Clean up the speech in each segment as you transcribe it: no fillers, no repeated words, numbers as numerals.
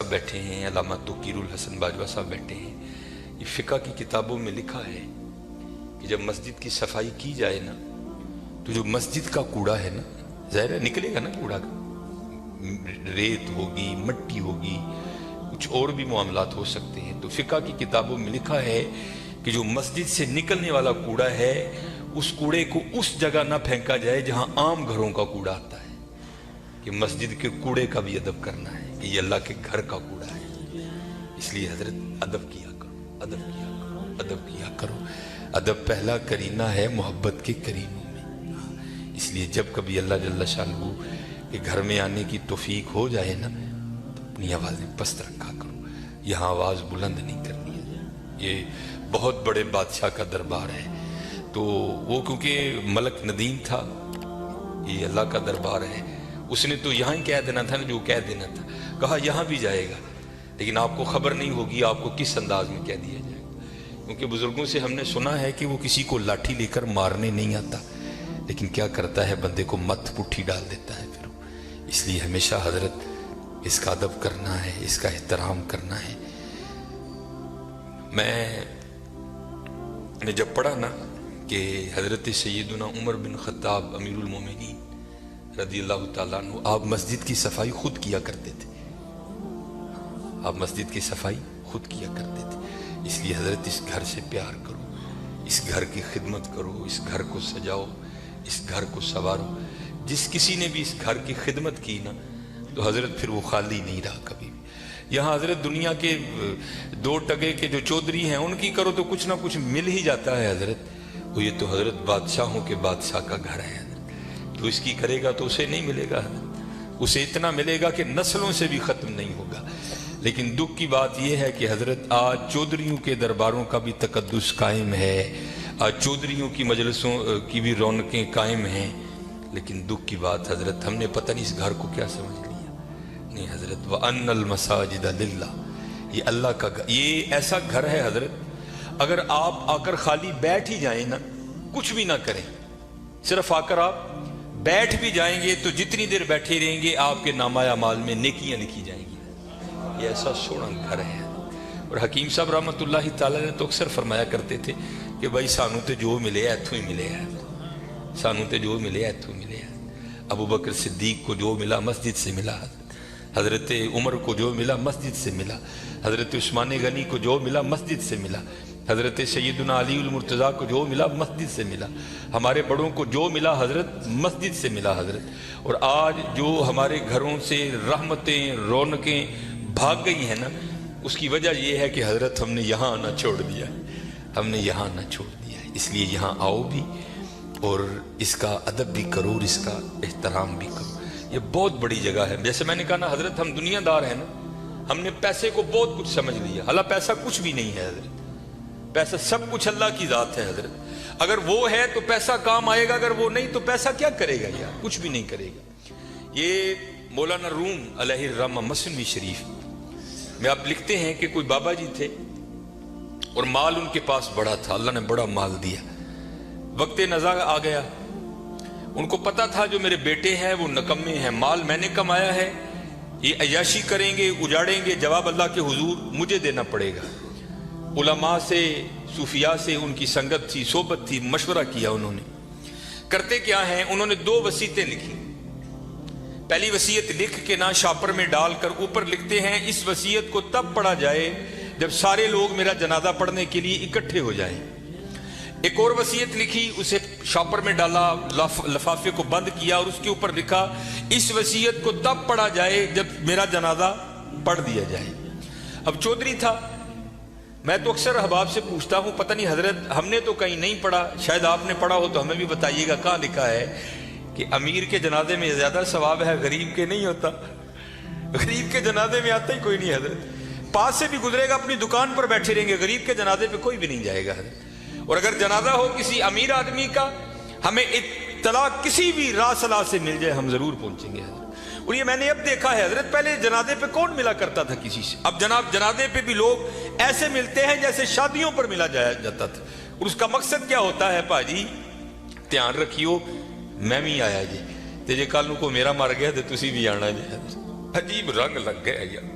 صاحب بیٹھے ہیں، علامہ توقیر الحسن باجوہ صاحب بیٹھے ہیں، یہ فقہ کی کتابوں میں لکھا ہے کہ جب مسجد کی صفائی کی جائے نا تو جو مسجد کا کوڑا ہے نا، ظاہر ہے نکلے گا نا کوڑا کا، ریت ہوگی، مٹی ہوگی، کچھ اور بھی معاملات ہو سکتے ہیں، تو فقہ کی کتابوں میں لکھا ہے کہ جو مسجد سے نکلنے والا کوڑا ہے اس کوڑے کو اس جگہ نہ پھینکا جائے جہاں عام گھروں کا کوڑا آتا ہے، کہ مسجد کے کوڑے کا بھی ادب کرنا ہے کہ یہ اللہ کے گھر کا کوڑا ہے۔ اس لیے حضرت ادب کیا کرو، ادب کیا کرو، ادب کیا کرو۔ ادب پہلا کرینہ ہے محبت کے کرینوں میں، اس لیے جب کبھی اللہ جل شانہ کے گھر میں آنے کی توفیق ہو جائے نا تو اپنی آوازیں پست رکھا کرو، یہاں آواز بلند نہیں کرنی ہے، یہ بہت بڑے بادشاہ کا دربار ہے، تو وہ کیونکہ ملک ندیم تھا، یہ اللہ کا دربار ہے، اس نے تو یہاں ہی کہہ دینا تھا نا جو کہہ دینا تھا، کہا یہاں بھی جائے گا، لیکن آپ کو خبر نہیں ہوگی آپ کو کس انداز میں کہہ دیا جائے گا، کیونکہ بزرگوں سے ہم نے سنا ہے کہ وہ کسی کو لاٹھی لے کر مارنے نہیں آتا، لیکن کیا کرتا ہے بندے کو مت پٹھی ڈال دیتا ہے پھر، اس لیے ہمیشہ حضرت اس کا ادب کرنا ہے، اس کا احترام کرنا ہے۔ میں نے جب پڑھا نا کہ حضرت سیدنا عمر بن خطاب امیر المومنین رضی اللہ تعالیٰ عنہ آپ مسجد کی صفائی خود کیا کرتے تھے، آپ مسجد کی صفائی خود کیا کرتے تھے، اس لیے حضرت اس گھر سے پیار کرو، اس گھر کی خدمت کرو، اس گھر کو سجاؤ، اس گھر کو سنوارو۔ جس کسی نے بھی اس گھر کی خدمت کی نا تو حضرت پھر وہ خالی نہیں رہا کبھی بھی۔ یہاں حضرت دنیا کے دو ٹگے کے جو چودھری ہیں ان کی کرو تو کچھ نہ کچھ مل ہی جاتا ہے حضرت، وہ یہ تو حضرت بادشاہوں کے بادشاہ کا گھر ہے حضرت، تو اس کی کرے گا تو اسے نہیں ملے گا حضرت، اسے اتنا ملے گا کہ نسلوں سے بھی ختم نہیں ہوگا۔ لیکن دکھ کی بات یہ ہے کہ حضرت آج چودھریوں کے درباروں کا بھی تقدس قائم ہے، آج چودھریوں کی مجلسوں کی بھی رونقیں قائم ہیں، لیکن دکھ کی بات حضرت ہم نے پتہ نہیں اس گھر کو کیا سمجھ لیا۔ نہیں حضرت وَأَنَّ الْمَسَاجِدَ لِلَّهِ، یہ اللہ کا گھر، یہ ایسا گھر ہے حضرت اگر آپ آ کر خالی بیٹھ ہی جائیں نا، کچھ بھی نہ کریں، صرف آ کر آپ بیٹھ بھی جائیں گے تو جتنی دیر بیٹھے رہیں گے آپ کے نامہ اعمال میں نیکیاں لکھی جائیں گی، یہ ایسا سونا گھر ہے۔ اور حکیم صاحب رحمۃ اللہ تعالی نے تو اکثر فرمایا کرتے تھے کہ بھائی سانو تے جو ملے ایتھوں ہی ملے ہے، سانو تے جو ملے ایتھوں ملے ہے۔ ابو بکر صدیق کو جو ملا مسجد سے ملا، حضرت عمر کو جو ملا مسجد سے ملا، حضرت عثمان غنی کو جو ملا مسجد سے ملا، حضرت سیدنا علی المرتضیٰ کو جو ملا مسجد سے ملا، ہمارے بڑوں کو جو ملا حضرت مسجد سے ملا حضرت۔ اور آج جو ہمارے گھروں سے رحمتیں رونقیں بھاگ گئی ہیں نا، اس کی وجہ یہ ہے کہ حضرت ہم نے یہاں آنا چھوڑ دیا ہے، ہم نے یہاں آنا چھوڑ دیا ہے، اس لیے یہاں آؤ بھی اور اس کا ادب بھی کرو اور اس کا احترام بھی کرو، یہ بہت بڑی جگہ ہے۔ جیسے میں نے کہا نا حضرت ہم دنیا دار ہیں نا، ہم نے پیسے کو بہت کچھ سمجھ لیا، حالانکہ پیسہ کچھ بھی نہیں ہے حضرت، پیسہ سب کچھ اللہ کی ذات ہے حضرت، اگر وہ ہے تو پیسہ کام آئے گا، اگر وہ نہیں تو پیسہ کیا کرے گا یار، کچھ بھی نہیں کرے گا۔ یہ مولانا روم علیہ الرحمہ مثنوی شریف میں آپ لکھتے ہیں کہ کوئی بابا جی تھے اور مال ان کے پاس بڑا تھا، اللہ نے بڑا مال دیا، وقت نزا آ گیا، ان کو پتا تھا جو میرے بیٹے ہیں وہ نکمے ہیں، مال میں نے کمایا ہے، یہ عیاشی کریں گے اجاڑیں گے، جواب اللہ کے حضور مجھے دینا پڑے گا۔ علماء سے صوفیاء سے ان کی سنگت تھی، صحبت تھی، مشورہ کیا انہوں نے، کرتے کیا ہیں، انہوں نے 2 وصیتیں لکھی۔ پہلی وصیت لکھ کے نا شاپر میں ڈال کر اوپر لکھتے ہیں اس وصیت کو تب پڑھا جائے جب سارے لوگ میرا جنازہ پڑھنے کے لیے اکٹھے ہو جائیں۔ ایک اور وصیت لکھی، اسے شاپر میں ڈالا، لفافے کو بند کیا اور اس کے اوپر لکھا اس وصیت کو تب پڑھا جائے جب میرا جنازہ پڑھ دیا جائے۔ اب چودھری تھا، میں تو اکثر احباب سے پوچھتا ہوں پتہ نہیں حضرت ہم نے تو کہیں نہیں پڑھا، شاید آپ نے پڑھا ہو تو ہمیں بھی بتائیے گا کہاں لکھا ہے کہ امیر کے جنازے میں زیادہ ثواب ہے، غریب کے نہیں ہوتا، غریب کے جنازے میں آتا ہی کوئی نہیں حضرت، پاس سے بھی گزرے گا اپنی دکان پر بیٹھے رہیں گے، غریب کے جنازے پہ کوئی بھی نہیں جائے گا حضرت۔ اور اگر جنازہ ہو کسی امیر آدمی کا، ہمیں اطلاع کسی بھی راہ صلاح سے مل جائے ہم ضرور پہنچیں گے حضرت۔ اور یہ میں نے اب دیکھا ہے حضرت، پہلے جنازے پہ کون ملا کرتا تھا کسی سے، اب جناب جنازے پہ بھی لوگ ایسے ملتے ہیں جیسے شادیوں پر ملا جاتا تھا، اور اس کا مقصد کیا ہوتا ہے، پاجی دھیان رکھیو میں بھی آیا جی تے جے کل کو میرا مر گیا تو تسی بھی آنا جی، عجیب رنگ لگ گیا یار۔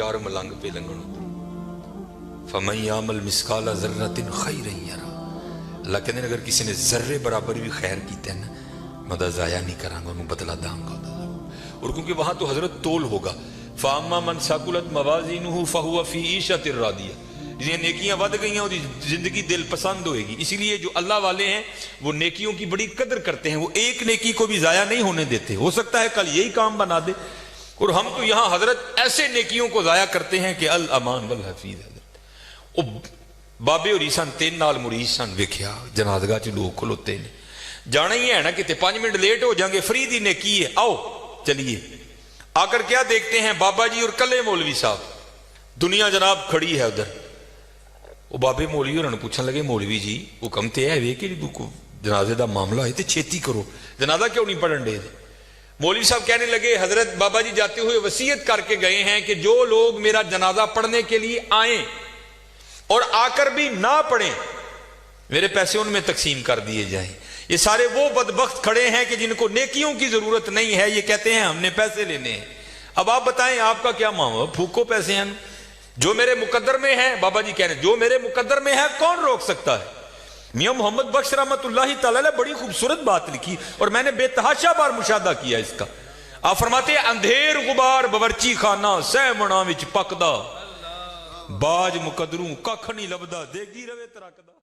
4 ملنگ پہ لنگن فَمَن يَعْمَلْ مِثْقَالَ ذَرَّةٍ خَيْرًا يَرَهُ اللہ کہتے ہیں اگر کسی نے ذرے برابر بھی خیر کیتے ہیں نا میں دا ضائع نہیں کروں گا، انہوں بدلہ داں گا۔ اور کیونکہ وہاں تو حضرت تول ہوگا فَأَمَّا مَنْ ثَقُلَتْ مَوَازِينُهُ فَهُوَ فِي عِيشَةٍ رَاضِيَةٍ جنہیں نیکیاں ود گئی ہیں اور زندگی دل پسند ہوئے گی۔ اسی لیے جو اللہ والے ہیں وہ نیکیوں کی بڑی قدر کرتے ہیں، وہ ایک نیکی کو بھی ضائع نہیں ہونے دیتے، ہو سکتا ہے کل یہی کام بنا دے۔ اور ہم تو یہاں حضرت ایسے نیکیوں کو ضائع کرتے ہیں کہ الامان والحفیظ حضرت او بابے اور سن 3 نال مرید سن ویکھیا جنازگاہ چ لوگ کھلوتے نے، جانا ہی ہے نا کہ 5 منٹ لیٹ ہو جائیں گے، فری دی نیکی ہے، آؤ چلیے۔ آ کر کیا دیکھتے ہیں بابا جی اور کلے مولوی صاحب، دنیا جناب کھڑی ہے ادھر۔ وہ بابے مولوی انہوں نے پوچھنے لگے مولوی جی حکم تے ہے وے کہ جنازے دا معاملہ ہے تے چھیتی کرو، جنازہ کیوں نہیں پڑھن دے؟ مولوی صاحب کہنے لگے حضرت بابا جی جاتے ہوئے وصیت کر کے گئے ہیں کہ جو لوگ میرا جنازہ پڑھنے کے لیے آئیں اور آ کر بھی نہ پڑھیں میرے پیسے ان میں تقسیم کر دیے جائیں۔ یہ سارے وہ بدبخت کھڑے ہیں کہ جن کو نیکیوں کی ضرورت نہیں ہے، یہ کہتے ہیں ہم نے پیسے لینے ہیں۔ اب آپ بتائیں آپ کا کیا معاملہ؟ پھوکو پیسے ہیں، جو میرے مقدر میں ہے، بابا جی کہہ رہے ہیں جو میرے مقدر میں ہے کون روک سکتا ہے؟ میاں محمد بخش رحمت اللہ تعالی نے بڑی خوبصورت بات لکھی اور میں نے بے تحاشا بار مشاہدہ کیا اس کا۔ آپ فرماتے ہیں اندھیر غبار باورچی خانہ سہ منا وچ پکدا، باج مقدروں ککھ نہیں لبدا، دیگی روے ترکدا۔